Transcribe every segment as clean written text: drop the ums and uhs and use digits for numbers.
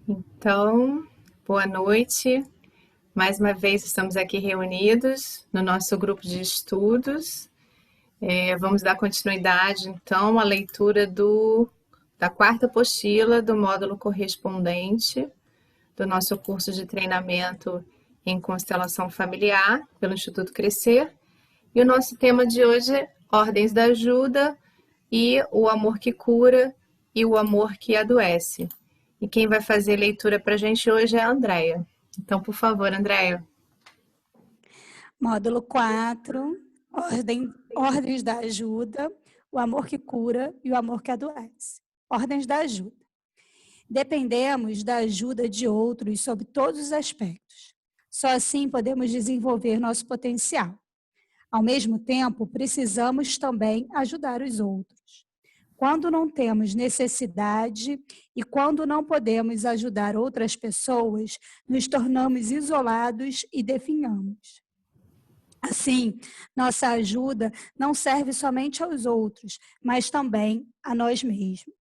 Então, boa noite. Mais uma vez estamos aqui reunidos no nosso grupo de estudos. Vamos dar continuidade, então, à leitura da quarta apostila do módulo correspondente do nosso curso de treinamento em constelação familiar pelo Instituto Crescer. E o nosso tema de hoje é Ordens da Ajuda e o amor que cura e o amor que adoece. E quem vai fazer leitura para a gente hoje é a Andréia. Então, por favor, Andréia. Módulo 4, ordens da ajuda, o amor que cura e o amor que adoece. Ordens da ajuda. Dependemos da ajuda de outros sob todos os aspectos. Só assim podemos desenvolver nosso potencial. Ao mesmo tempo, precisamos também ajudar os outros. Quando não temos necessidade e quando não podemos ajudar outras pessoas, nos tornamos isolados e definhamos. Assim, nossa ajuda não serve somente aos outros, mas também a nós mesmos.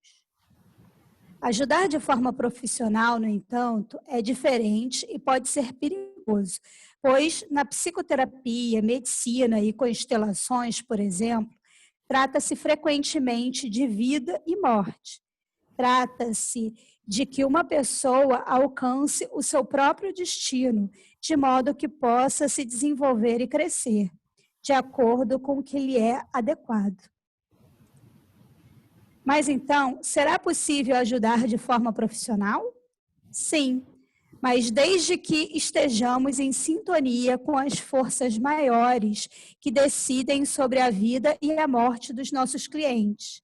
Ajudar de forma profissional, no entanto, é diferente e pode ser perigoso, pois na psicoterapia, medicina e constelações, por exemplo, trata-se frequentemente de vida e morte. Trata-se de que uma pessoa alcance o seu próprio destino, de modo que possa se desenvolver e crescer, de acordo com o que lhe é adequado. Mas então, será possível ajudar de forma profissional? Sim, mas desde que estejamos em sintonia com as forças maiores que decidem sobre a vida e a morte dos nossos clientes,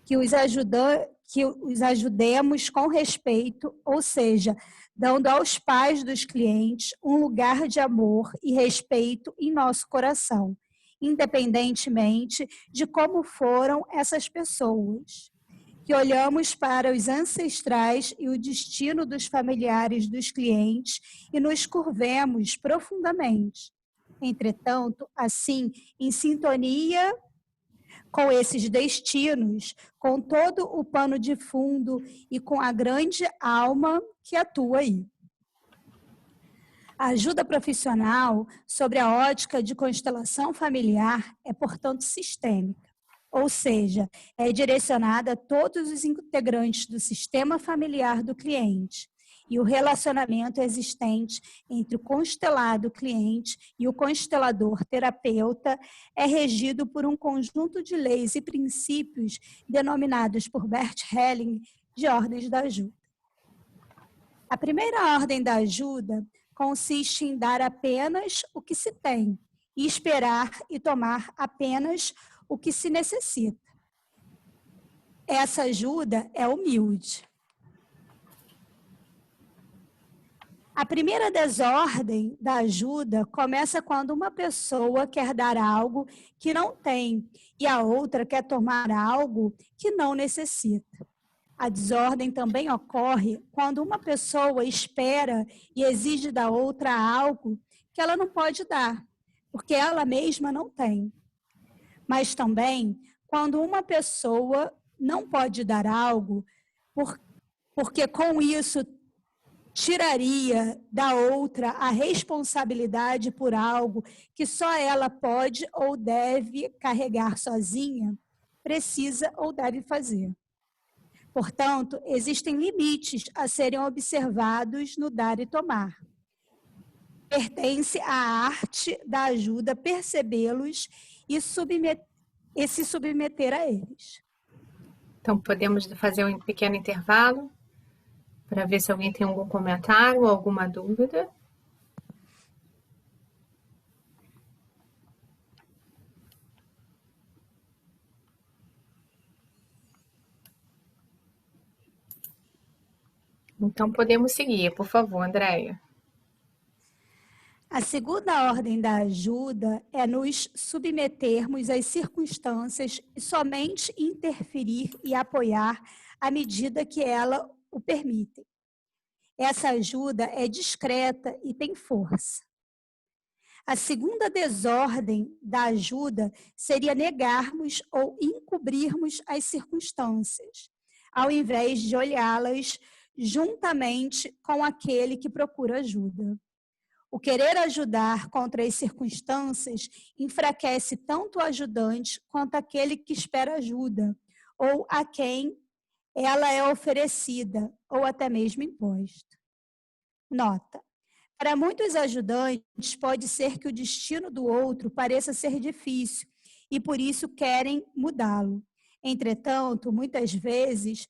que os ajudemos com respeito, ou seja, dando aos pais dos clientes um lugar de amor e respeito em nosso coração, independentemente de como foram essas pessoas. Que olhamos para os ancestrais e o destino dos familiares dos clientes e nos curvemos profundamente. Entretanto, assim, em sintonia com esses destinos, com todo o pano de fundo e com a grande alma que atua aí. A ajuda profissional sobre a ótica de constelação familiar é, portanto, sistêmica, ou seja, é direcionada a todos os integrantes do sistema familiar do cliente, e o relacionamento existente entre o constelado cliente e o constelador terapeuta é regido por um conjunto de leis e princípios denominados por Bert Helling de ordens da ajuda. A primeira ordem da ajuda consiste em dar apenas o que se tem e esperar e tomar apenas o que se necessita. Essa ajuda é humilde. A primeira desordem da ajuda começa quando uma pessoa quer dar algo que não tem e a outra quer tomar algo que não necessita. A desordem também ocorre quando uma pessoa espera e exige da outra algo que ela não pode dar, porque ela mesma não tem. Mas também quando uma pessoa não pode dar algo, porque com isso tiraria da outra a responsabilidade por algo que só ela pode ou deve carregar sozinha, precisa ou deve fazer. Portanto, existem limites a serem observados no dar e tomar. Pertence à arte da ajuda percebê-los e se submeter a eles. Então, podemos fazer um pequeno intervalo para ver se alguém tem algum comentário ou alguma dúvida. Então, podemos seguir, por favor, Andréia. A segunda ordem da ajuda é nos submetermos às circunstâncias e somente interferir e apoiar à medida que ela o permitem. Essa ajuda é discreta e tem força. A segunda desordem da ajuda seria negarmos ou encobrirmos as circunstâncias, ao invés de olhá-las juntamente com aquele que procura ajuda. O querer ajudar contra as circunstâncias enfraquece tanto o ajudante quanto aquele que espera ajuda, ou a quem ela é oferecida, ou até mesmo imposta. Nota: para muitos ajudantes, pode ser que o destino do outro pareça ser difícil e por isso querem mudá-lo. Entretanto, muitas vezes,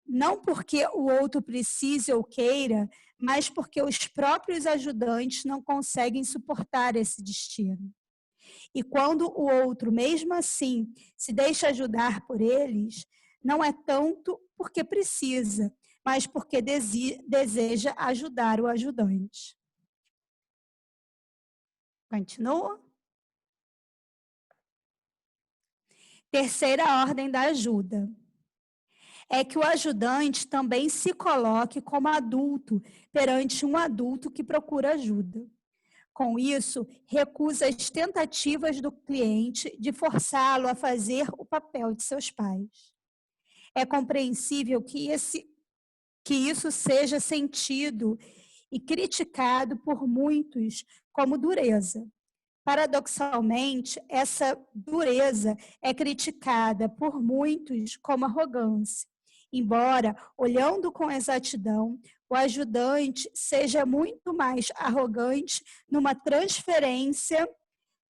não porque o outro precise ou queira, mas porque os próprios ajudantes não conseguem suportar esse destino. E quando o outro, mesmo assim, se deixa ajudar por eles, não é tanto porque precisa, mas porque deseja ajudar o ajudante. Continua. Terceira ordem da ajuda é que o ajudante também se coloque como adulto perante um adulto que procura ajuda. Com isso, recusa as tentativas do cliente de forçá-lo a fazer o papel de seus pais. É compreensível que isso seja sentido e criticado por muitos como dureza. Paradoxalmente, essa dureza é criticada por muitos como arrogância, embora, olhando com exatidão, o ajudante seja muito mais arrogante numa transferência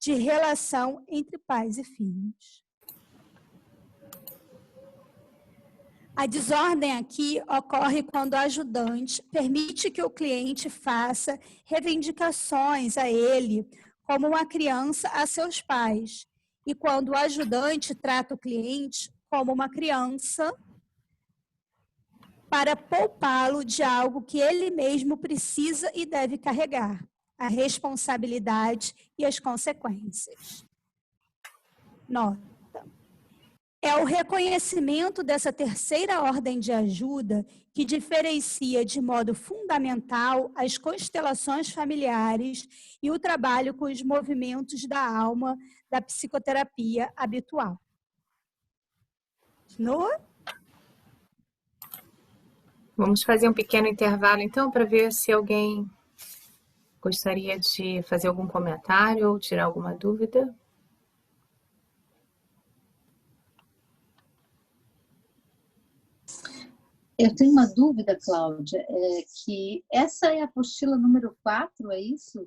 de relação entre pais e filhos. A desordem aqui ocorre quando o ajudante permite que o cliente faça reivindicações a ele como uma criança a seus pais, e quando o ajudante trata o cliente como uma criança para poupá-lo de algo que ele mesmo precisa e deve carregar, a responsabilidade e as consequências. Nota: é o reconhecimento dessa terceira ordem de ajuda que diferencia de modo fundamental as constelações familiares e o trabalho com os movimentos da alma da psicoterapia habitual. Continua? Vamos fazer um pequeno intervalo, então, para ver se alguém gostaria de fazer algum comentário ou tirar alguma dúvida. Eu tenho uma dúvida, Cláudia, que essa é a apostila número 4, é isso?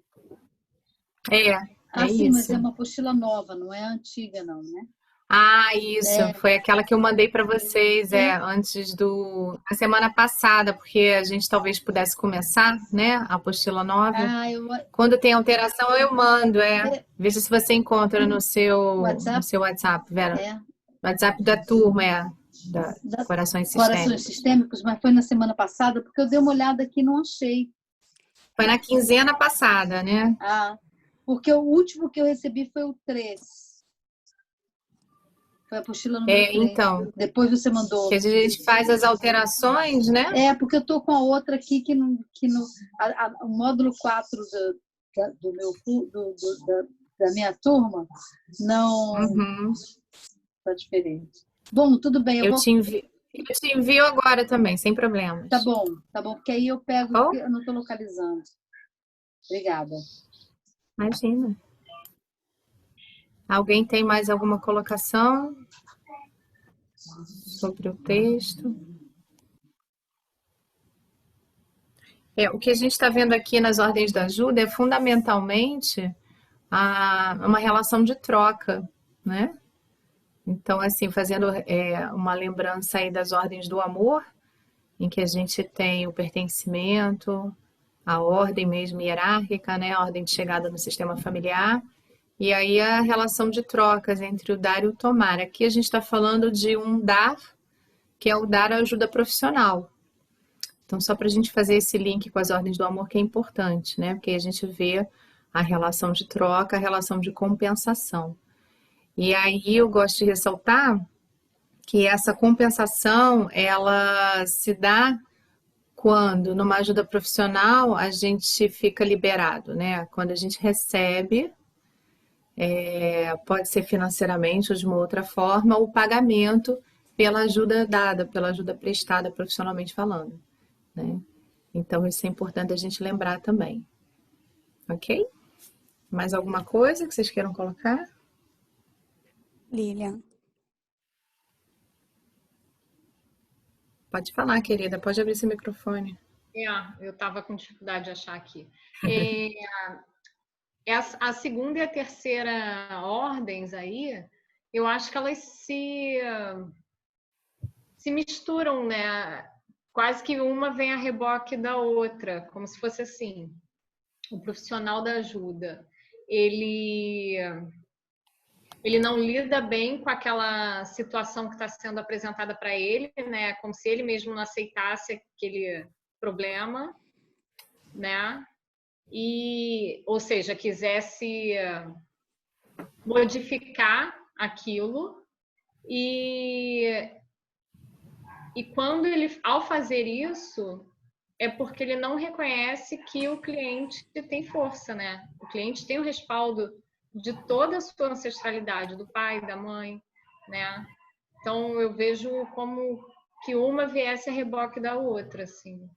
É sim, isso. Mas é uma apostila nova, não é antiga, não, né? Ah, isso. Foi aquela que eu mandei para vocês antes a semana passada, porque a gente talvez pudesse começar, né? A apostila nova. Quando tem alteração, eu mando. Veja se você encontra no seu WhatsApp, Vera. WhatsApp da turma, da Corações Sistêmicos, mas foi na semana passada, porque eu dei uma olhada aqui e não achei. Foi na quinzena passada, né? Porque o último que eu recebi foi o 3. Foi a apostila número 3. Então. Depois você mandou. Que a gente faz as alterações, né? Porque eu tô com a outra aqui o módulo 4 da minha turma não tá diferente. Bom, tudo bem. Eu te envio agora também, sem problemas. Tá bom, porque aí eu pego, eu não estou localizando. Obrigada. Imagina. Alguém tem mais alguma colocação sobre o texto? O que a gente está vendo aqui nas ordens da ajuda é fundamentalmente uma relação de troca, né? Então, assim, fazendo uma lembrança aí das ordens do amor, em que a gente tem o pertencimento, a ordem mesmo hierárquica, né? A ordem de chegada no sistema familiar, e aí a relação de trocas entre o dar e o tomar. Aqui a gente está falando de um dar, que é o dar ajuda profissional. Então, só para a gente fazer esse link com as ordens do amor, que é importante, né? Porque a gente vê a relação de troca, a relação de compensação. E aí eu gosto de ressaltar que essa compensação, ela se dá quando, numa ajuda profissional, a gente fica liberado, né? Quando a gente recebe, pode ser financeiramente ou de uma outra forma, o pagamento pela ajuda dada, pela ajuda prestada profissionalmente falando. né? Então, isso é importante a gente lembrar também. Ok? Mais alguma coisa que vocês queiram colocar? Lilian. Pode falar, querida. Pode abrir seu microfone. Eu estava com dificuldade de achar aqui. A segunda e a terceira ordens aí, eu acho que elas se misturam, né? Quase que uma vem a reboque da outra, como se fosse assim. O profissional da ajuda, ele não lida bem com aquela situação que está sendo apresentada para ele, né? Como se ele mesmo não aceitasse aquele problema, né? Ou seja, quisesse modificar aquilo e quando ele, ao fazer isso, é porque ele não reconhece que o cliente tem força, né? O cliente tem o respaldo de toda a sua ancestralidade, do pai, da mãe, né? Então eu vejo como que uma viesse a reboque da outra, assim.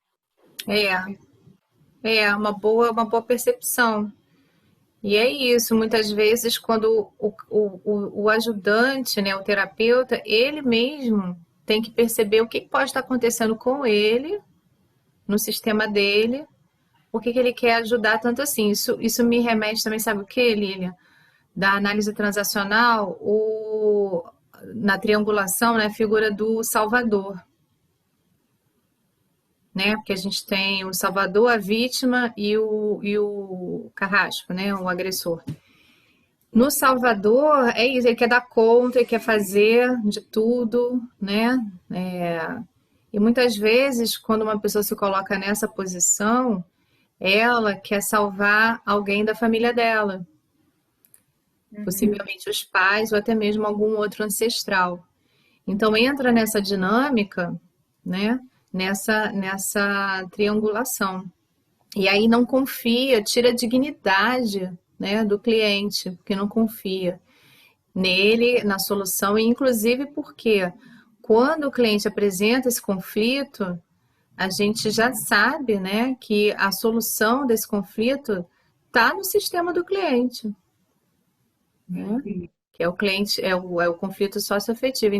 É uma boa percepção. E é isso, muitas vezes quando o ajudante, né, o terapeuta, ele mesmo tem que perceber o que pode estar acontecendo com ele, no sistema dele, por que ele quer ajudar tanto assim. Isso me remete também, sabe o que, Lilian? Da análise transacional, na triangulação, né, a figura do salvador. Né? Porque a gente tem o salvador, a vítima e o carrasco, né? O agressor. No salvador, é isso, ele quer dar conta, ele quer fazer de tudo, né? E muitas vezes, quando uma pessoa se coloca nessa posição, ela quer salvar alguém da família dela. Possivelmente os pais ou até mesmo algum outro ancestral. Então, entra nessa dinâmica, né? Nessa triangulação. E aí não confia, tira a dignidade, né, do cliente, porque não confia nele, na solução, e inclusive porque quando o cliente apresenta esse conflito, a gente já sabe, né, que a solução desse conflito está no sistema do cliente, né? Que é o cliente, é o conflito socioafetivo.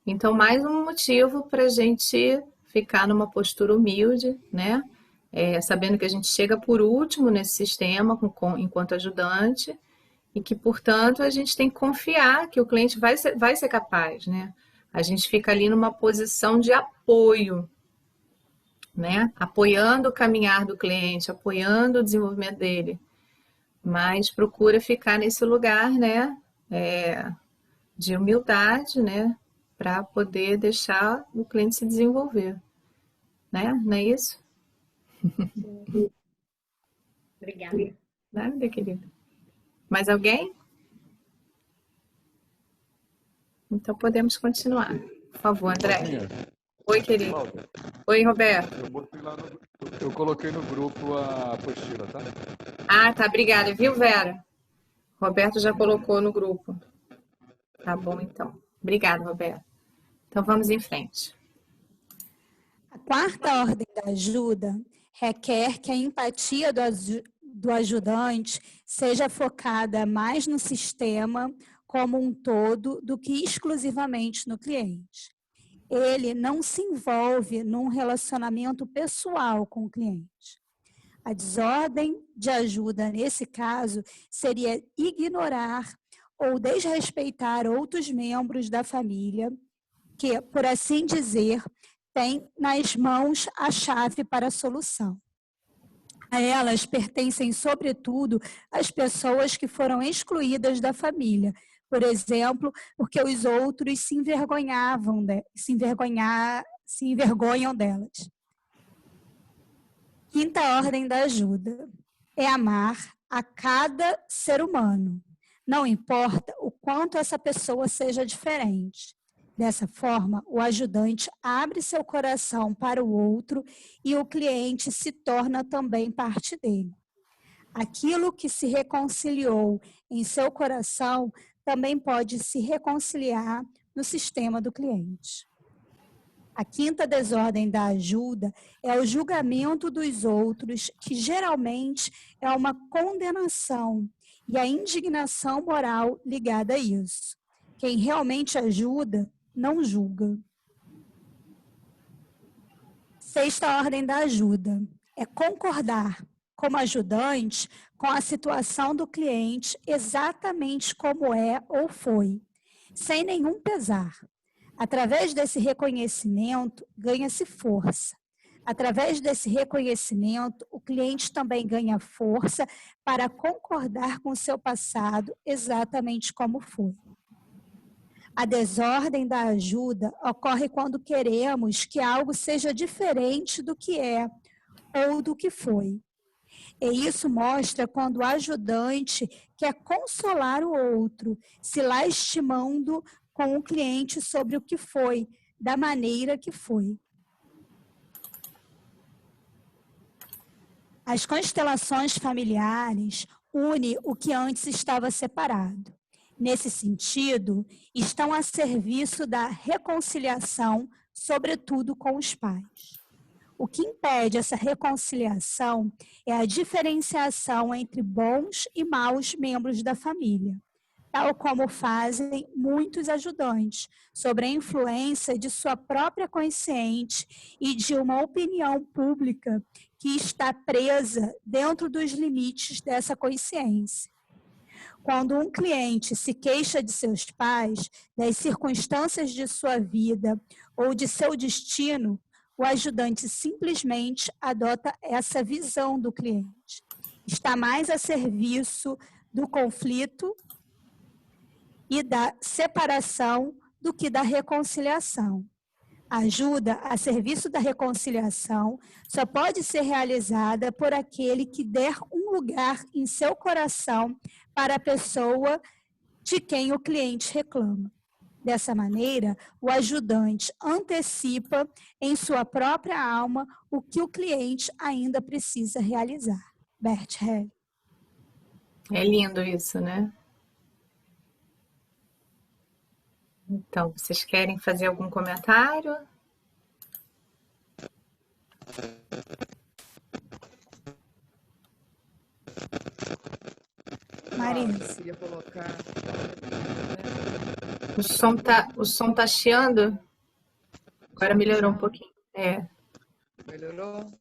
Então, mais um motivo para a gente ficar numa postura humilde, né? Sabendo que a gente chega por último nesse sistema enquanto ajudante e que, portanto, a gente tem que confiar que o cliente vai ser capaz, né? A gente fica ali numa posição de apoio, né? Apoiando o caminhar do cliente, apoiando o desenvolvimento dele, mas procura ficar nesse lugar, né? De humildade, né? Para poder deixar o cliente se desenvolver, né? Não é isso? Sim. Obrigada. Nada, querida. Mais alguém? Então podemos continuar. Por favor, André. Oi, querido. Cláudia, Oi, Roberto. eu coloquei no grupo a apostila, tá? Ah, tá. Obrigada. Viu, Vera? Roberto já colocou no grupo. Tá bom, então. Obrigada, Roberto. Então vamos em frente. A quarta ordem da ajuda requer que a empatia do ajudante seja focada mais no sistema como um todo do que exclusivamente no cliente. Ele não se envolve num relacionamento pessoal com o cliente. A desordem de ajuda, nesse caso, seria ignorar ou desrespeitar outros membros da família que, por assim dizer, têm nas mãos a chave para a solução. A elas pertencem, sobretudo, as pessoas que foram excluídas da família, por exemplo, porque os outros se envergonham delas. Quinta ordem da ajuda é amar a cada ser humano, não importa o quanto essa pessoa seja diferente. Dessa forma, o ajudante abre seu coração para o outro e o cliente se torna também parte dele. Aquilo que se reconciliou em seu coração também pode se reconciliar no sistema do cliente. A quinta desordem da ajuda é o julgamento dos outros, que geralmente é uma condenação e a indignação moral ligada a isso. Quem realmente ajuda, não julga. Sexta ordem da ajuda é concordar como ajudante com a situação do cliente exatamente como é ou foi, sem nenhum pesar. Através desse reconhecimento, ganha-se força. Através desse reconhecimento, o cliente também ganha força para concordar com o seu passado exatamente como foi. A desordem da ajuda ocorre quando queremos que algo seja diferente do que é ou do que foi. E isso mostra quando o ajudante quer consolar o outro, se lastimando com o cliente sobre o que foi, da maneira que foi. As constelações familiares unem o que antes estava separado. Nesse sentido, estão a serviço da reconciliação, sobretudo com os pais. O que impede essa reconciliação é a diferenciação entre bons e maus membros da família, tal como fazem muitos ajudantes, sobre a influência de sua própria consciente e de uma opinião pública que está presa dentro dos limites dessa consciência. Quando um cliente se queixa de seus pais, das circunstâncias de sua vida ou de seu destino, o ajudante simplesmente adota essa visão do cliente. Está mais a serviço do conflito e da separação do que da reconciliação. A ajuda a serviço da reconciliação só pode ser realizada por aquele que der um lugar em seu coração para a pessoa de quem o cliente reclama. Dessa maneira, o ajudante antecipa em sua própria alma o que o cliente ainda precisa realizar. Bert Hellinger. É lindo isso, né? Então, vocês querem fazer algum comentário? Marisa. Queria colocar. O som tá chiando? Agora melhorou um pouquinho. É. Melhorou?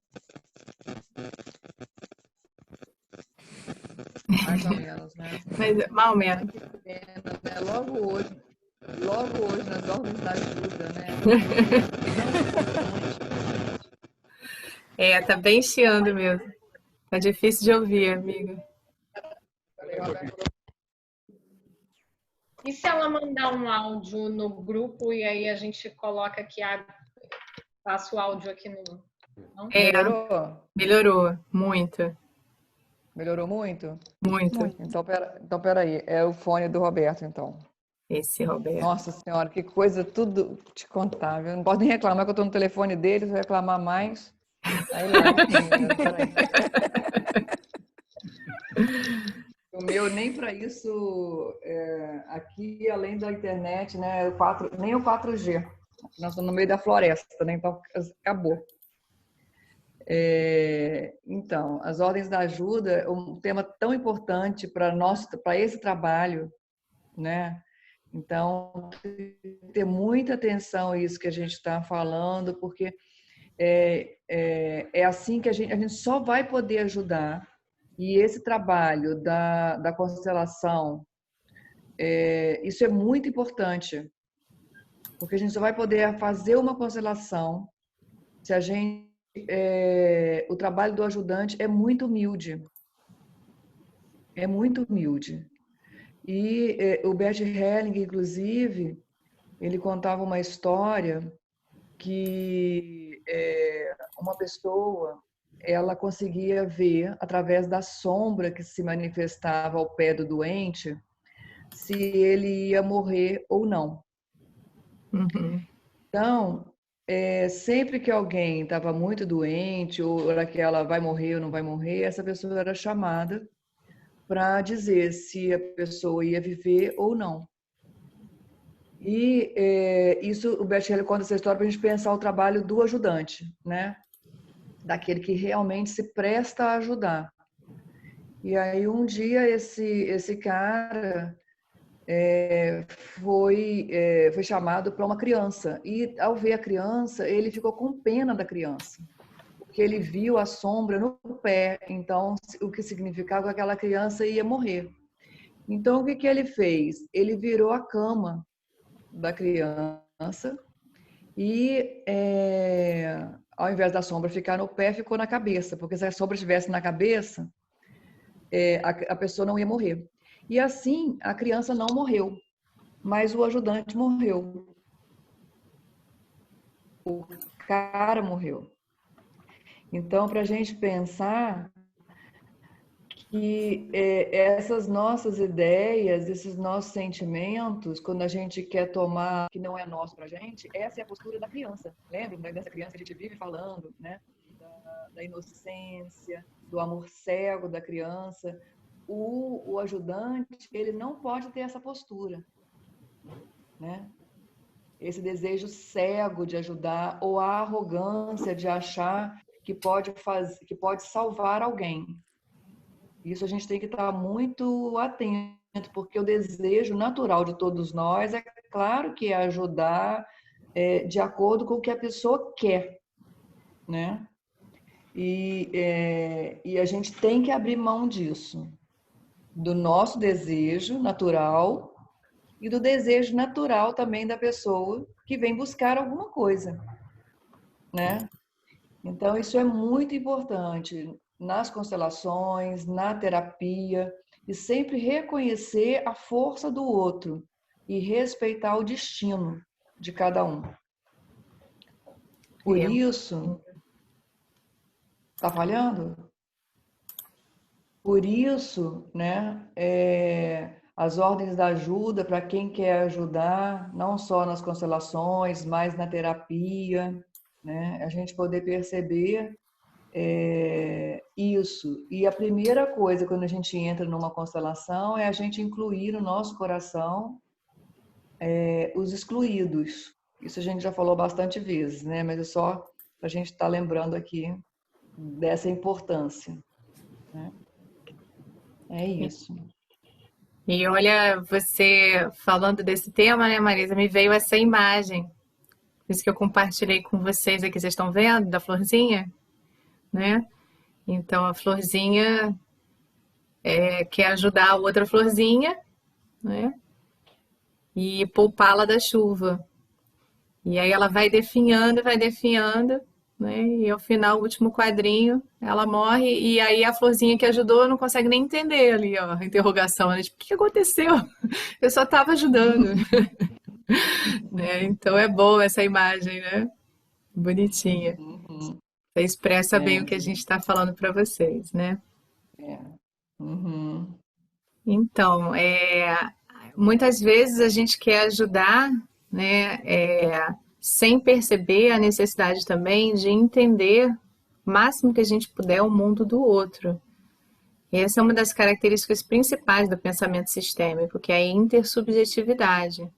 Mais ou menos, né? Mas, mal ou menos. Que pena, né? Logo hoje nas ordens da ajuda, né? É, tá bem chiando mesmo. Tá difícil de ouvir, amiga. E se ela mandar um áudio no grupo e aí a gente coloca aqui, passa o áudio aqui no... Não? É, Melhorou? melhorou muito. Melhorou muito? Muito. Então, peraí. É o fone do Roberto, então. Esse Roberto. Nossa Senhora, que coisa, tudo te contar, viu? Não posso nem reclamar que eu tô no telefone dele, se eu reclamar mais. Aí lá, peraí. O meu nem para isso, aqui além da internet, né? Nem o 4G. Nós estamos no meio da floresta, né? Então acabou. Então, as ordens da ajuda é um tema tão importante para esse trabalho, né? Então, ter muita atenção a isso que a gente está falando, porque é assim que a gente só vai poder ajudar. E esse trabalho da constelação, isso é muito importante, porque a gente só vai poder fazer uma constelação se a gente... o trabalho do ajudante é muito humilde. É muito humilde. E o Bert Hellinger, inclusive, ele contava uma história que uma pessoa, ela conseguia ver, através da sombra que se manifestava ao pé do doente, se ele ia morrer ou não. Uhum. Então, sempre que alguém estava muito doente, ou era que ela vai morrer ou não vai morrer, essa pessoa era chamada para dizer se a pessoa ia viver ou não. E isso, o Bert Hellinger conta essa história para a gente pensar o trabalho do ajudante, né? Daquele que realmente se presta a ajudar. E aí um dia esse cara foi chamado para uma criança. E ao ver a criança, ele ficou com pena da criança, porque ele viu a sombra no pé. Então, o que significava que aquela criança ia morrer. Então, o que ele fez? Ele virou a cama da criança e, ao invés da sombra ficar no pé, ficou na cabeça, porque se a sombra estivesse na cabeça, a pessoa não ia morrer. E assim, a criança não morreu, mas o ajudante morreu. O cara morreu. Então, para a gente pensar que essas nossas ideias, esses nossos sentimentos, quando a gente quer tomar que não é nosso para a gente, essa é a postura da criança. Lembra dessa criança que a gente vive falando, né? Da inocência, do amor cego da criança. O ajudante, ele não pode ter essa postura, né? Esse desejo cego de ajudar ou a arrogância de achar que pode salvar alguém. Isso a gente tem que estar muito atento, porque o desejo natural de todos nós é claro que é ajudar de acordo com o que a pessoa quer, né? E a gente tem que abrir mão disso, do nosso desejo natural e do desejo natural também da pessoa que vem buscar alguma coisa, né? Então, isso é muito importante nas constelações, na terapia, e sempre reconhecer a força do outro e respeitar o destino de cada um. Por isso, tá falhando? Por isso, né, as ordens da ajuda para quem quer ajudar, não só nas constelações, mas na terapia, né, a gente poder perceber isso. E a primeira coisa quando a gente entra numa constelação é a gente incluir no nosso coração os excluídos. Isso a gente já falou bastante vezes, né? Mas é só para a gente estar lembrando aqui dessa importância, né? É isso. E olha, você falando desse tema, né, Marisa, me veio essa imagem. Isso que eu compartilhei com vocês aqui, vocês estão vendo, da florzinha, né? Então, a florzinha quer ajudar a outra florzinha, né? E poupá-la da chuva. E aí ela vai definhando, né? E ao final, o último quadrinho, ela morre e aí a florzinha que ajudou não consegue nem entender ali, ó, a interrogação, né? Tipo, o que aconteceu? Eu só estava ajudando. Né? Então é bom essa imagem, né? Bonitinha. Uhum. Você expressa bem o que a gente está falando para vocês, né? Uhum. Então, muitas vezes a gente quer ajudar, né? Sem perceber a necessidade também de entender o máximo que a gente puder o mundo do outro. E essa é uma das características principais do pensamento sistêmico, que é a intersubjetividade.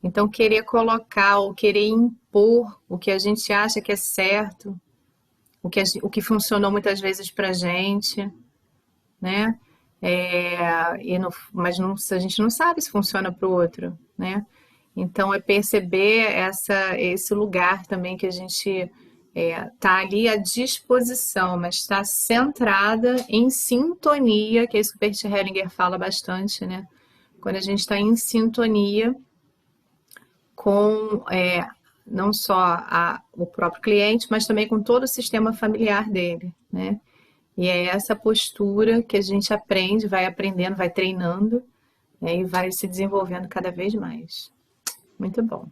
Então, querer colocar ou querer impor o que a gente acha que é certo, o que funcionou muitas vezes para a gente, né? Mas a gente não sabe se funciona para o outro, né? Então, é perceber esse lugar também que a gente está ali à disposição, mas está centrada em sintonia, que é isso que o Bert Hellinger fala bastante, né? Quando a gente está em sintonia com não só o próprio cliente, mas também com todo o sistema familiar dele, né? E é essa postura que a gente aprende, vai aprendendo, vai treinando, né? E vai se desenvolvendo cada vez mais. Muito bom.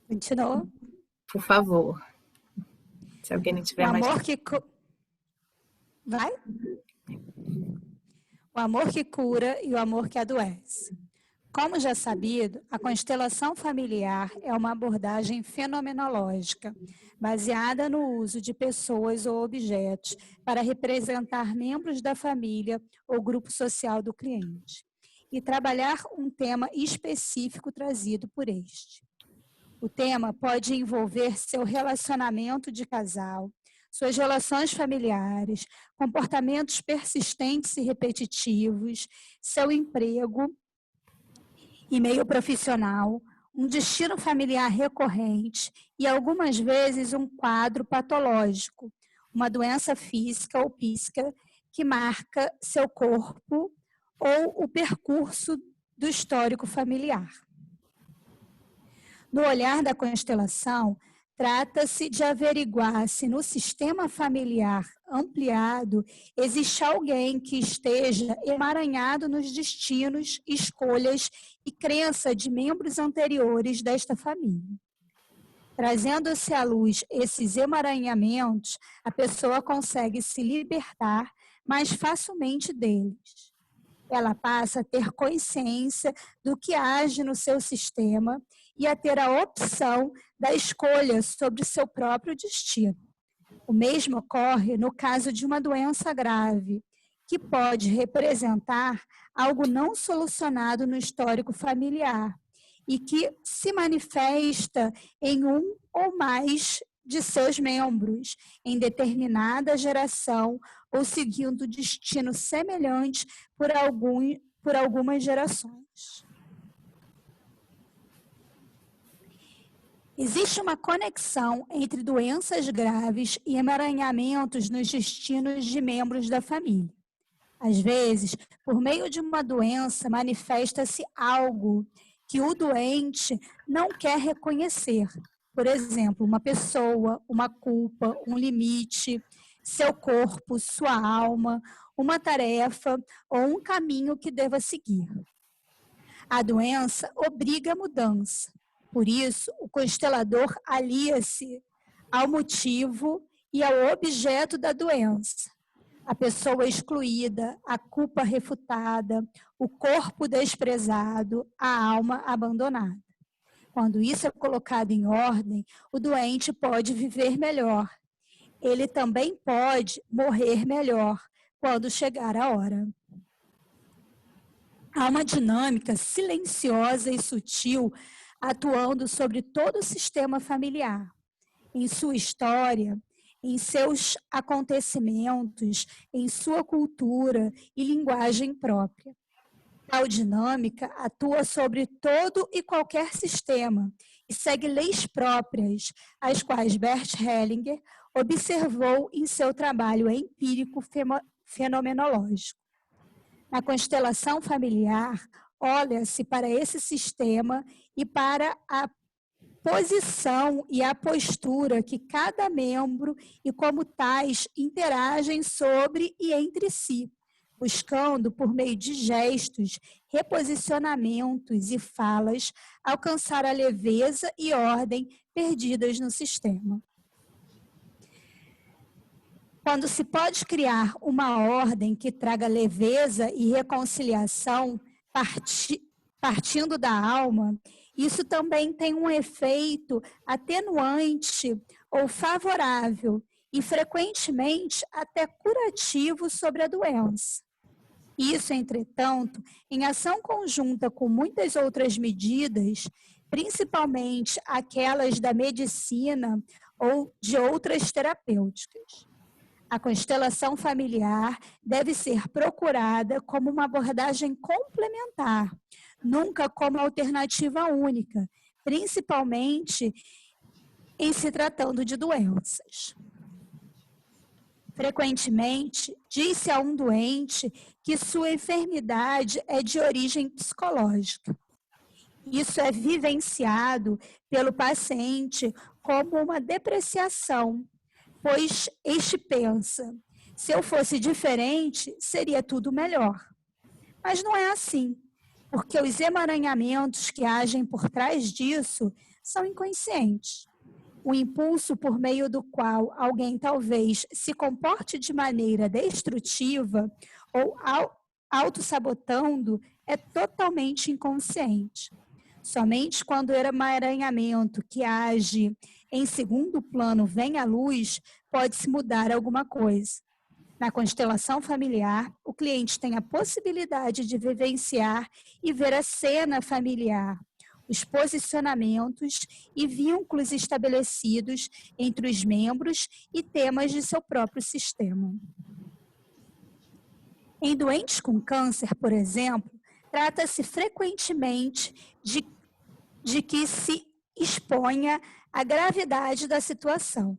Continua. Por favor. Se alguém não tiver mais... Vai? O amor que cura e o amor que adoece. Como já sabido, a constelação familiar é uma abordagem fenomenológica, baseada no uso de pessoas ou objetos para representar membros da família ou grupo social do cliente. e trabalhar um tema específico trazido por este. O tema pode envolver seu relacionamento de casal, suas relações familiares, comportamentos persistentes e repetitivos, seu emprego e meio profissional, um destino familiar recorrente e, algumas vezes, um quadro patológico, uma doença física ou psíquica que marca seu corpo ou o percurso do histórico familiar. No olhar da constelação, trata-se de averiguar se no sistema familiar ampliado existe alguém que esteja emaranhado nos destinos, escolhas e crença de membros anteriores desta família. Trazendo-se à luz esses emaranhamentos, a pessoa consegue se libertar mais facilmente deles. Ela passa a ter consciência do que age no seu sistema e a ter a opção da escolha sobre seu próprio destino. O mesmo ocorre no caso de uma doença grave, que pode representar algo não solucionado no histórico familiar e que se manifesta em um ou mais de seus membros, em determinada geração ou seguindo destino semelhante por algumas gerações. Existe uma conexão entre doenças graves e emaranhamentos nos destinos de membros da família. Às vezes, por meio de uma doença, manifesta-se algo que o doente não quer reconhecer. Por exemplo, uma pessoa, uma culpa, um limite, seu corpo, sua alma, uma tarefa ou um caminho que deva seguir. A doença obriga a mudança. Por isso, o constelador alia-se ao motivo e ao objeto da doença. A pessoa excluída, a culpa refutada, o corpo desprezado, a alma abandonada. Quando isso é colocado em ordem, o doente pode viver melhor. Ele também pode morrer melhor quando chegar a hora. Há uma dinâmica silenciosa e sutil atuando sobre todo o sistema familiar, em sua história, em seus acontecimentos, em sua cultura e linguagem própria. Tal dinâmica atua sobre todo e qualquer sistema e segue leis próprias, as quais Bert Hellinger observou em seu trabalho empírico fenomenológico. Na constelação familiar, olha-se para esse sistema e para a posição e a postura que cada membro e como tais interagem sobre e entre si, buscando por meio de gestos, reposicionamentos e falas alcançar a leveza e ordem perdidas no sistema. Quando se pode criar uma ordem que traga leveza e reconciliação partindo da alma, isso também tem um efeito atenuante ou favorável e, frequentemente, até curativo sobre a doença. Isso, entretanto, em ação conjunta com muitas outras medidas, principalmente aquelas da medicina ou de outras terapêuticas. A constelação familiar deve ser procurada como uma abordagem complementar, nunca como alternativa única, principalmente em se tratando de doenças. Frequentemente, diz-se a um doente que sua enfermidade é de origem psicológica. Isso é vivenciado pelo paciente como uma depreciação, pois este pensa, se eu fosse diferente, seria tudo melhor. Mas não é assim, porque os emaranhamentos que agem por trás disso são inconscientes. O impulso por meio do qual alguém talvez se comporte de maneira destrutiva ou autossabotando é totalmente inconsciente. Somente quando o emaranhamento que age em segundo plano vem à luz, pode-se mudar alguma coisa. Na constelação familiar, o cliente tem a possibilidade de vivenciar e ver a cena familiar, os posicionamentos e vínculos estabelecidos entre os membros e temas de seu próprio sistema. Em doentes com câncer, por exemplo, trata-se frequentemente de que se exponha à gravidade da situação.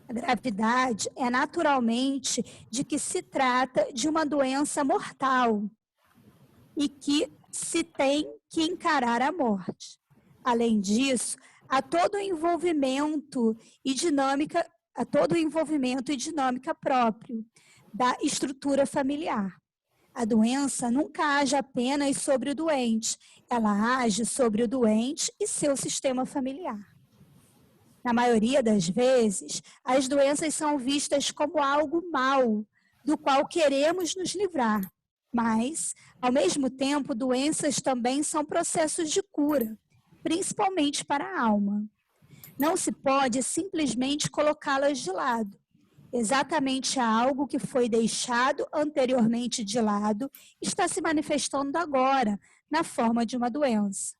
A gravidade é naturalmente de que se trata de uma doença mortal e que se tem que encarar a morte. Além disso, há todo o envolvimento e dinâmica próprio da estrutura familiar. A doença nunca age apenas sobre o doente, ela age sobre o doente e seu sistema familiar. Na maioria das vezes, as doenças são vistas como algo mau, do qual queremos nos livrar. Mas, ao mesmo tempo, doenças também são processos de cura, principalmente para a alma. Não se pode simplesmente colocá-las de lado. Exatamente algo que foi deixado anteriormente de lado está se manifestando agora, na forma de uma doença.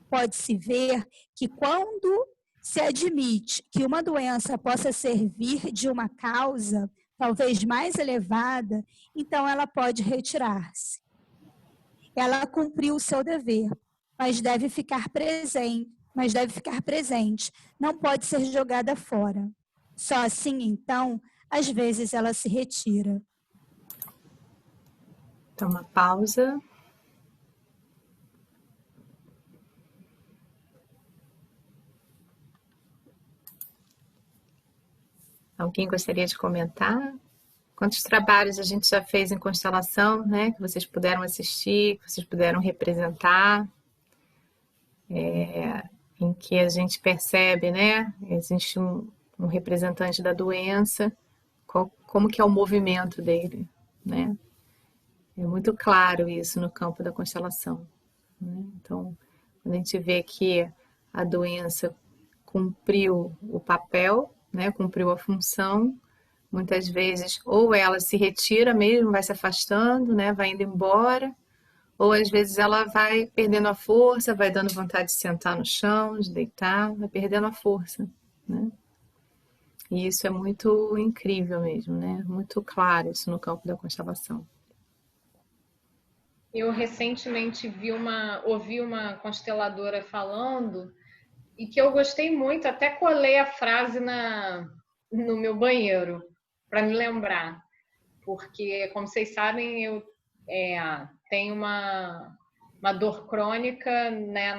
Pode-se ver que quando se admite que uma doença possa servir de uma causa, talvez mais elevada, então ela pode retirar-se. Ela cumpriu o seu dever, mas deve ficar presente, não pode ser jogada fora. Só assim, então, às vezes ela se retira. Então, uma pausa. Alguém gostaria de comentar? Quantos trabalhos a gente já fez em constelação, né? Que vocês puderam assistir, que vocês puderam representar, em que a gente percebe, né? Existe um representante da doença, como que é o movimento dele, né? É muito claro isso no campo da constelação, né? Então, quando a gente vê que a doença cumpriu o papel, né, cumpriu a função, muitas vezes ou ela se retira mesmo, vai se afastando, né, vai indo embora, ou às vezes ela vai perdendo a força, vai dando vontade de sentar no chão, de deitar, vai perdendo a força, né? E isso é muito incrível mesmo, né? Muito claro isso no campo da constelação. Eu recentemente ouvi uma consteladora falando e que eu gostei muito, até colei a frase no meu banheiro para me lembrar, porque, como vocês sabem, eu tenho uma dor crônica, né,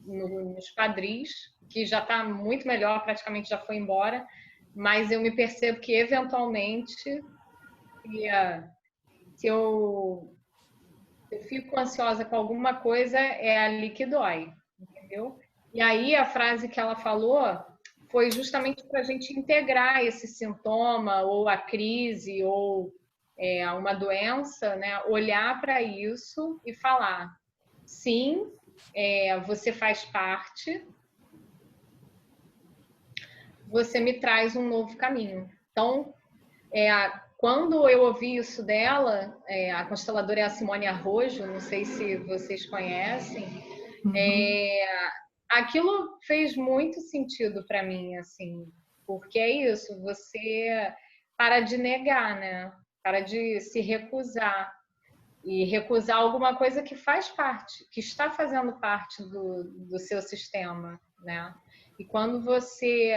nos quadris, que já está muito melhor, praticamente já foi embora, mas eu me percebo que, eventualmente, se eu fico ansiosa com alguma coisa, é ali que dói, entendeu? E aí a frase que ela falou foi justamente para a gente integrar esse sintoma, ou a crise, ou uma doença, né? Olhar para isso e falar, sim, você faz parte, você me traz um novo caminho. Então, quando eu ouvi isso dela, a consteladora é a Simone Arrojo, não sei se vocês conhecem, aquilo fez muito sentido para mim, assim, porque é isso, você para de negar, né? Para de se recusar, e recusar alguma coisa que faz parte, que está fazendo parte do seu sistema, né? E quando você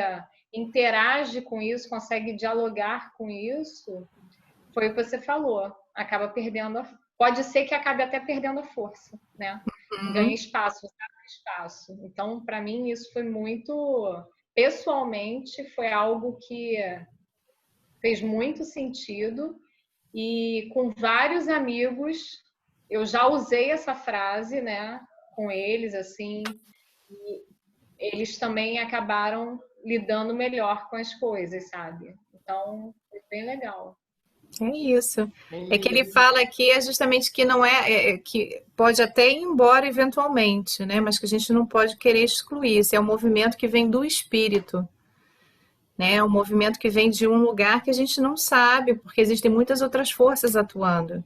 interage com isso, consegue dialogar com isso, foi o que você falou, acaba perdendo, pode ser que acabe até perdendo a força, né? Ganha espaço, espaço. Então, para mim, isso foi muito, pessoalmente, foi algo que fez muito sentido, e com vários amigos eu já usei essa frase, né, com eles, assim, e eles também acabaram lidando melhor com as coisas, sabe? Então, foi bem legal. É isso. É que ele fala aqui justamente que não que pode até ir embora eventualmente, né? Mas que a gente não pode querer excluir. Isso é um movimento que vem do espírito. né? É um movimento que vem de um lugar que a gente não sabe, porque existem muitas outras forças atuando.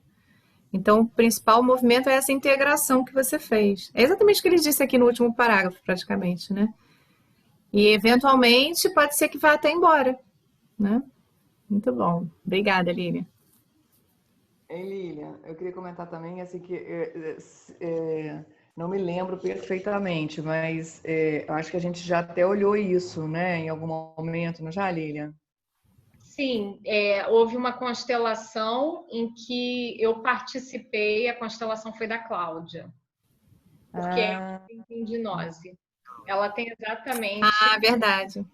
Então, o principal movimento é essa integração que você fez. É exatamente o que ele disse aqui no último parágrafo, praticamente, né? E, eventualmente, pode ser que vá até embora, né? Muito bom. Obrigada, Lívia. Lilian, eu queria comentar também, assim, que não me lembro perfeitamente, mas eu acho que a gente já até olhou isso, né, em algum momento, não já, Lilian? Sim, houve uma constelação em que eu participei, a constelação foi da Cláudia, porque ela tem tendinose. Ela tem exatamente Verdade.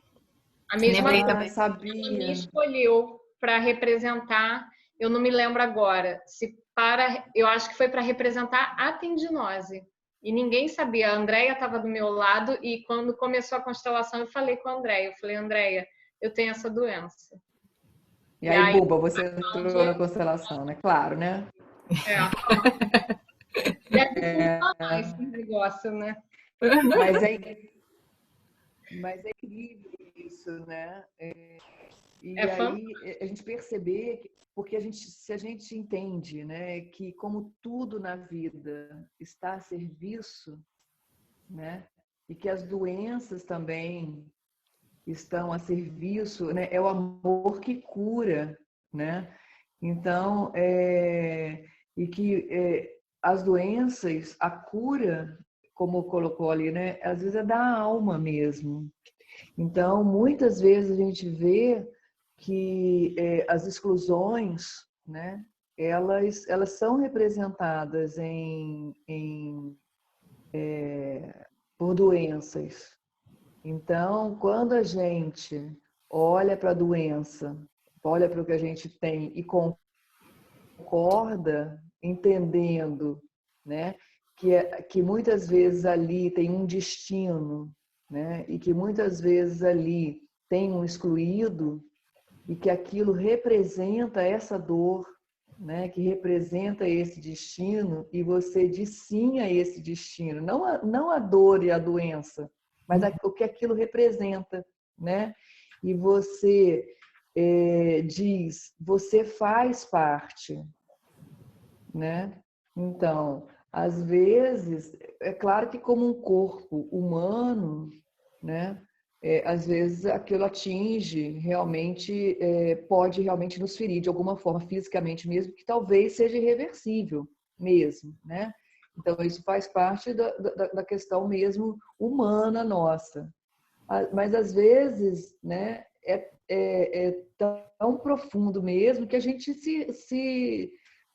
a mesma Lembrei coisa. também. Ela me Sabia. escolheu para representar, eu não me lembro agora, eu acho que foi para representar a tendinose. E ninguém sabia. A Andréia estava do meu lado e quando começou a constelação eu falei com a Andréia. Eu falei, Andréia, eu tenho essa doença. E aí, Buba, você entrou na constelação, né? Claro, né? Deve funcionar esse negócio, né? Mas é incrível isso, né? E É aí a gente perceber, porque se a gente entende, né, que como tudo na vida está a serviço, né, e que as doenças também estão a serviço, né, é o amor que cura, né? Então, e que as doenças, a cura, como colocou ali, né, às vezes é da alma mesmo. Então, muitas vezes a gente vê que as exclusões, né, elas são representadas por doenças. Então, quando a gente olha para a doença, olha para o que a gente tem e concorda, entendendo, né, que muitas vezes ali tem um destino, né, e que muitas vezes ali tem um excluído, e que aquilo representa essa dor, né, que representa esse destino, e você diz sim a esse destino, não a dor e a doença, mas o que aquilo representa, né? E você diz, você faz parte, né? Então, às vezes, é claro que como um corpo humano, né? Às vezes aquilo atinge realmente, pode realmente nos ferir de alguma forma, fisicamente mesmo, que talvez seja irreversível mesmo, né? Então, isso faz parte da questão mesmo humana nossa. Mas, às vezes, né, é tão profundo mesmo que a gente se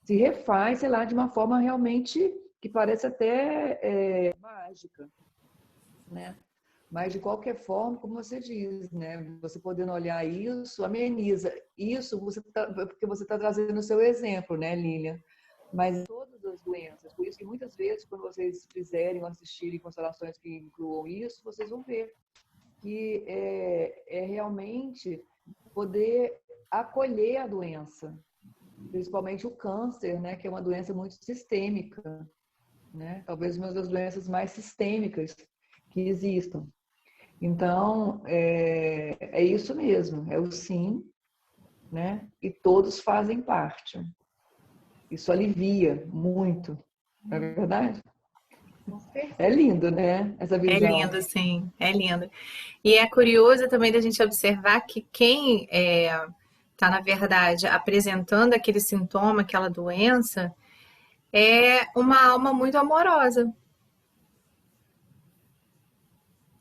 refaz, sei lá, de uma forma realmente que parece até mágica, né? Mas, de qualquer forma, como você diz, né? Você podendo olhar isso, ameniza. Isso porque você está trazendo o seu exemplo, né, Lilian? Mas todas as doenças. Por isso que muitas vezes, quando vocês fizerem ou assistirem constelações que incluam isso, vocês vão ver que é realmente poder acolher a doença. Principalmente o câncer, né? Que é uma doença muito sistêmica, né? Talvez uma das doenças mais sistêmicas que existam. Então, é isso mesmo, é o sim, né? E todos fazem parte. Isso alivia muito, não é verdade? É lindo, né? Essa É visão. lindo, sim, é lindo. E é curioso também da gente observar que quem está, na verdade, apresentando aquele sintoma, aquela doença, é uma alma muito amorosa,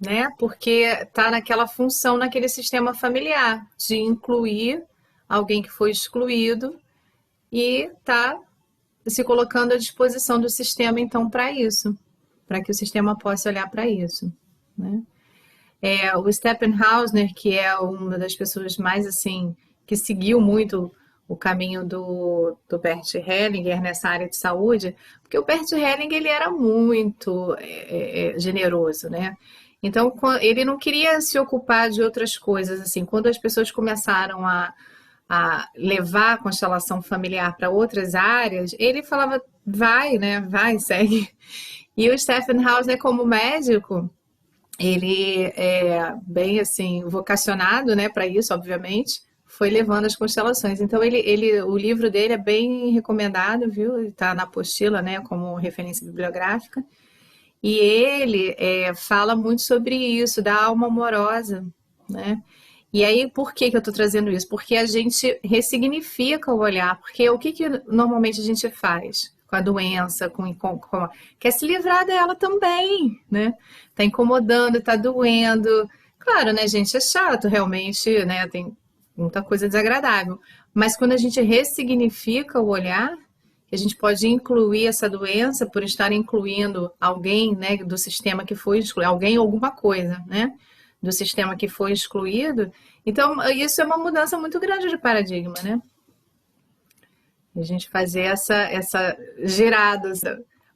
né? Porque está naquela função, naquele sistema familiar, de incluir alguém que foi excluído e está se colocando à disposição do sistema, então, para isso, para que o sistema possa olhar para isso, né? O Steppenhausner, que é uma das pessoas mais, assim, que seguiu muito o caminho do Bert Hellinger nessa área de saúde, porque o Bert Hellinger, ele era muito generoso, né? Então, ele não queria se ocupar de outras coisas, assim, quando as pessoas começaram a levar a constelação familiar para outras áreas, ele falava, vai, né, vai, segue. E o Stephenhaus, como médico, ele é bem assim vocacionado, né, para isso, obviamente, foi levando as constelações. Então o livro dele é bem recomendado, viu? Ele está na apostila, né, como referência bibliográfica. E ele fala muito sobre isso, da alma amorosa, né? E aí, por que eu estou trazendo isso? Porque a gente ressignifica o olhar. Porque o que normalmente a gente faz com a doença, quer se livrar dela também, né? Tá incomodando, tá doendo. Claro, né, gente? É chato, realmente, né? Tem muita coisa desagradável. Mas quando a gente ressignifica o olhar, a gente pode incluir essa doença por estar incluindo alguém, né, do sistema que foi excluído, alguém ou alguma coisa, né, do sistema que foi excluído. Então, isso é uma mudança muito grande de paradigma, né? A gente fazer essa girada,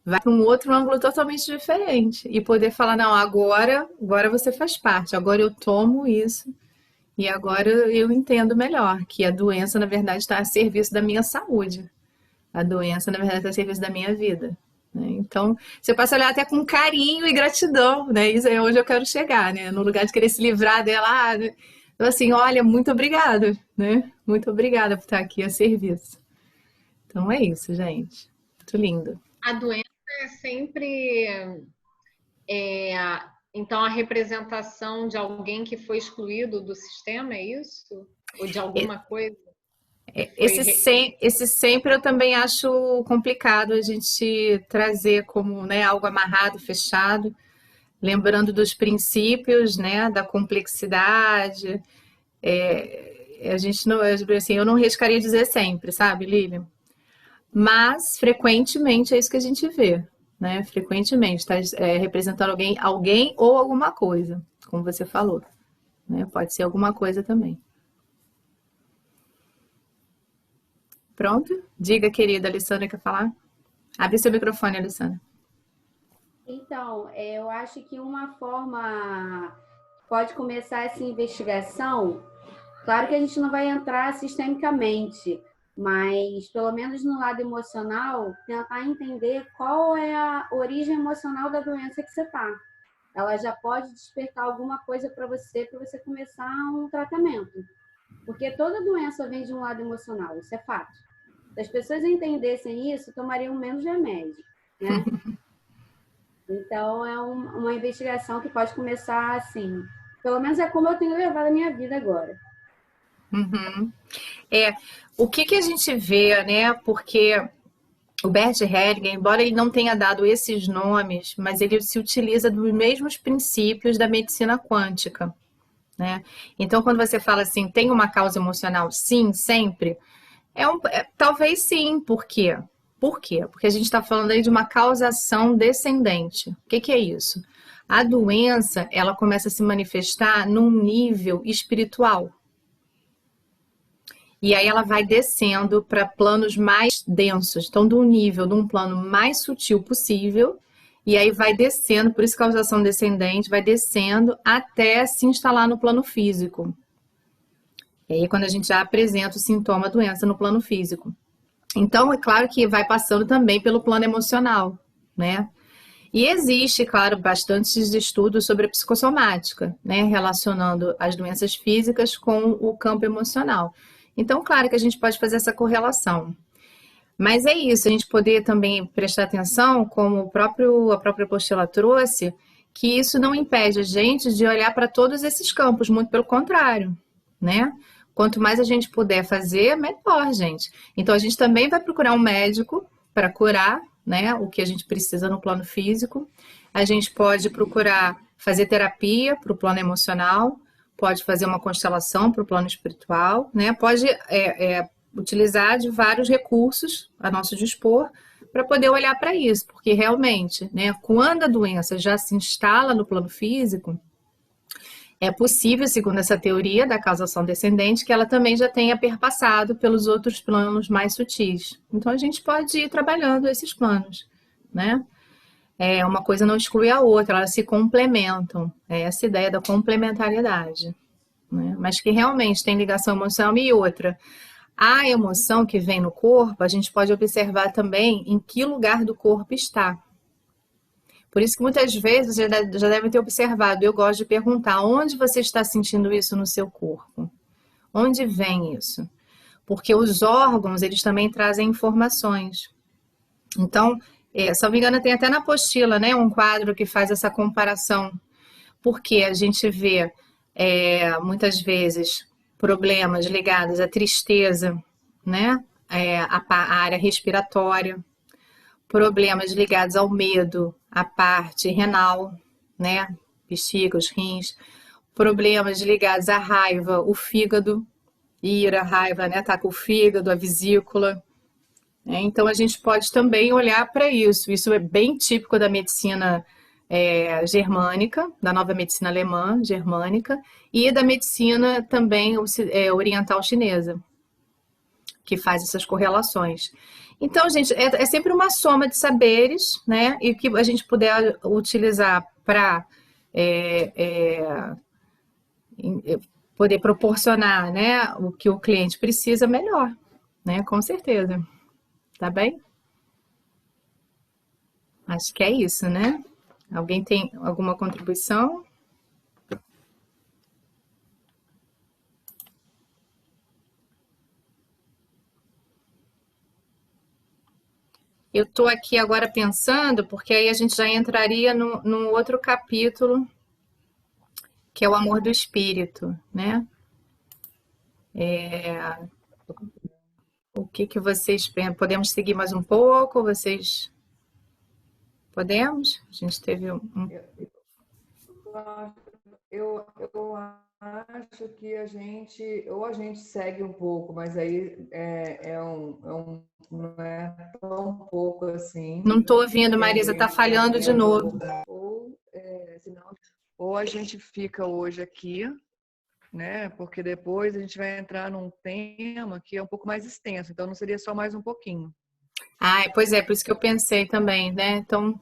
vai para um outro ângulo totalmente diferente e poder falar, não, agora você faz parte, agora eu tomo isso e agora eu entendo melhor que a doença, na verdade, está a serviço da minha saúde. A doença, na verdade, está a serviço da minha vida. Né? Então, você passa a olhar até com carinho e gratidão, né? Isso é onde eu quero chegar, né? No lugar de querer se livrar dela, né? Então, assim, olha, muito obrigada, né? Muito obrigada por estar aqui a serviço. Então, é isso, gente. Muito lindo. A doença é sempre... então, a representação de alguém que foi excluído do sistema, é isso? Ou de alguma coisa? Esse sempre eu também acho complicado a gente trazer como, né, algo amarrado, fechado, lembrando dos princípios, né, da complexidade. A gente não, assim, eu não arriscaria dizer sempre, sabe, Lilian? Mas frequentemente é isso que a gente vê, né? Frequentemente está representando alguém ou alguma coisa, como você falou, né? Pode ser alguma coisa também. Pronto? Diga, querida, a Alessandra quer falar? Abre seu microfone, Alessandra. Então, eu acho que uma forma pode começar essa investigação, claro que a gente não vai entrar sistemicamente, mas pelo menos no lado emocional, tentar entender qual é a origem emocional da doença que você está. Ela já pode despertar alguma coisa para você começar um tratamento. Porque toda doença vem de um lado emocional, isso é fato. Se as pessoas entendessem isso, tomariam menos remédio, né? Então, é uma investigação que pode começar assim. Pelo menos é como eu tenho levado a minha vida agora. Uhum. O que a gente vê, né? Porque o Bert Hellinger, embora ele não tenha dado esses nomes, mas ele se utiliza dos mesmos princípios da medicina quântica, né? Então, quando você fala assim, tem uma causa emocional? Sim, sempre. Talvez sim, por quê? Por quê? Porque a gente está falando aí de uma causação descendente. O que é isso? A doença, ela começa a se manifestar num nível espiritual. E aí ela vai descendo para planos mais densos. Então, de um plano mais sutil possível, e aí vai descendo, por isso causação descendente, vai descendo até se instalar no plano físico. E aí quando a gente já apresenta o sintoma da doença no plano físico. Então, é claro que vai passando também pelo plano emocional, né? E existe, claro, bastantes estudos sobre a psicossomática, né? Relacionando as doenças físicas com o campo emocional. Então, claro que a gente pode fazer essa correlação. Mas é isso, a gente poder também prestar atenção, como a própria apostila trouxe, que isso não impede a gente de olhar para todos esses campos, muito pelo contrário, né? Quanto mais a gente puder fazer, melhor, gente. Então, a gente também vai procurar um médico para curar, né, o que a gente precisa no plano físico. A gente pode procurar fazer terapia para o plano emocional, pode fazer uma constelação para o plano espiritual, né? Pode utilizar de vários recursos a nosso dispor para poder olhar para isso, porque realmente, né, quando a doença já se instala no plano físico, é possível, segundo essa teoria da causação descendente, que ela também já tenha perpassado pelos outros planos mais sutis. Então, a gente pode ir trabalhando esses planos, né? Uma coisa não exclui a outra, elas se complementam. É essa ideia da complementariedade, né? Mas que realmente tem ligação emocional e outra. A emoção que vem no corpo, a gente pode observar também em que lugar do corpo está. Por isso que muitas vezes você já deve ter observado, eu gosto de perguntar, onde você está sentindo isso no seu corpo? Onde vem isso? Porque os órgãos, eles também trazem informações. Então, se eu não me engano, tem até na apostila, né, um quadro que faz essa comparação. Porque a gente vê, muitas vezes, problemas ligados à tristeza, né, a área respiratória, problemas ligados ao medo, a parte renal, né, bexiga, os rins, problemas ligados à raiva, o fígado, ira, raiva, né, tá com o fígado, a vesícula. Então, a gente pode também olhar para isso. Isso é bem típico da medicina germânica, da nova medicina alemã germânica, e da medicina também oriental chinesa, que faz essas correlações. Então, gente, é sempre uma soma de saberes, né? E que a gente puder utilizar para poder proporcionar, né, o que o cliente precisa, melhor, né? Com certeza. Tá bem? Acho que é isso, né? Alguém tem alguma contribuição? Eu estou aqui agora pensando, porque aí a gente já entraria num outro capítulo, que é o amor do espírito, né? O que vocês pensam? Podemos seguir mais um pouco? Vocês podemos? A gente teve Eu acho que a gente segue um pouco, mas aí não é tão pouco assim. Não estou ouvindo, Marisa, está falhando de novo. Ou a gente fica hoje aqui, né? Porque depois a gente vai entrar num tema que é um pouco mais extenso, então não seria só mais um pouquinho. Pois é, por isso que eu pensei também, né? Então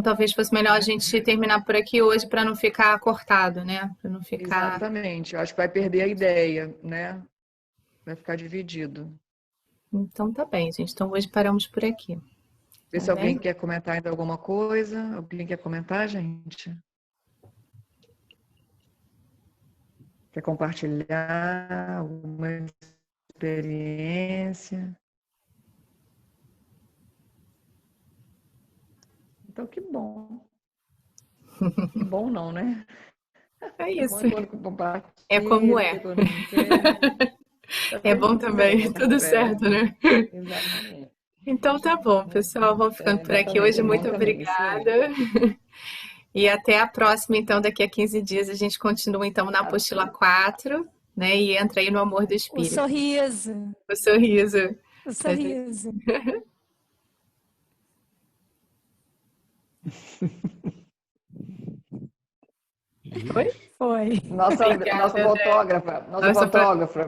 talvez fosse melhor a gente terminar por aqui hoje para não ficar cortado, né? Para não ficar... Exatamente, eu acho que vai perder a ideia, né? Vai ficar dividido. Então tá bem, gente. Então hoje paramos por aqui. Vê se alguém quer comentar ainda alguma coisa. Alguém quer comentar, gente? Quer compartilhar alguma experiência? Então, que bom. Que bom não, né? É isso. É como é. É bom também. Tudo certo, né? Exatamente. Então tá bom, pessoal. Vamos ficando por aqui hoje. Muito obrigada. E até a próxima, então, daqui a 15 dias a gente continua, então, na apostila 4, né? E entra aí no amor do espírito. O sorriso. O sorriso. O sorriso. Foi? Foi. Nossa fotógrafa.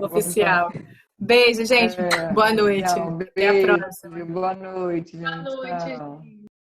Oficial. Beijo, gente. Boa noite. Não, Até a próxima. Boa noite, gente. Boa noite. Tchau.